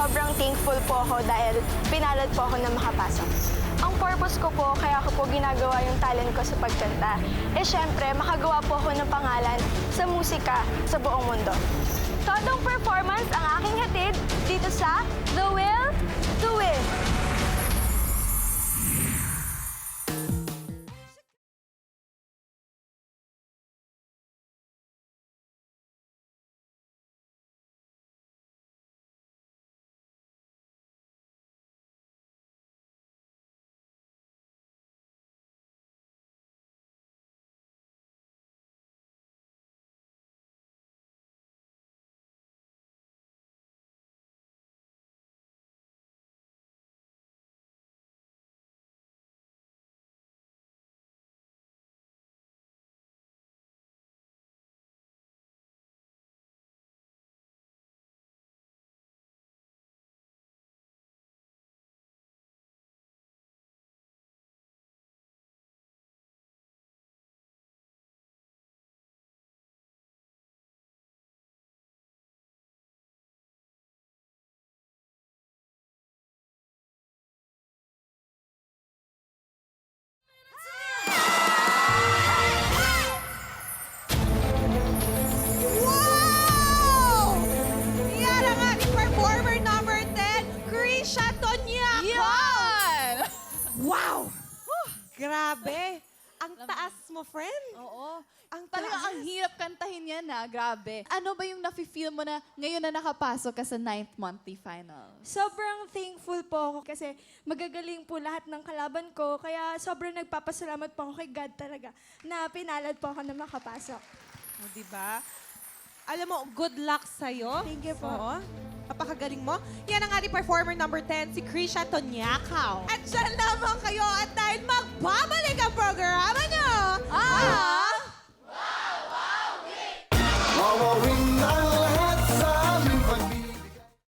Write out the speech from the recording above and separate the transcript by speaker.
Speaker 1: sobrang thankful po ako dahil pinalad po ako na makapasok. Ang purpose ko po, kaya ko po ginagawa yung talent ko sa pagkanta, syempre, makagawa po ako ng pangalan sa musika sa buong mundo. Todong performance ang aking hatid dito sa The Will to Win.
Speaker 2: Wow! Yan ang ating performer number 10, Krisha Tonyako!
Speaker 3: Yan!
Speaker 2: Wow! Grabe! Ang taas mo, friend.
Speaker 3: Oo.
Speaker 2: Ang
Speaker 3: Talaga
Speaker 2: taas.
Speaker 3: ang hirap kantahin yan na, grabe. Ano ba yung nafe-feel mo na ngayon na nakapasok ka sa 9th monthly final?
Speaker 1: Sobrang thankful po ako kasi magagaling po lahat ng kalaban ko. Kaya sobrang nagpapasalamat po ako kay God talaga na pinalad po ako na makapasok.
Speaker 2: O, diba? Alam mo, good luck sa'yo.
Speaker 1: Thank you po.
Speaker 2: Oo. Napakagaling mo. Yan ang ating performer number 10, si Krisha Tonyakaw. At dyan lamang kayo at dahil magbabalik ang programa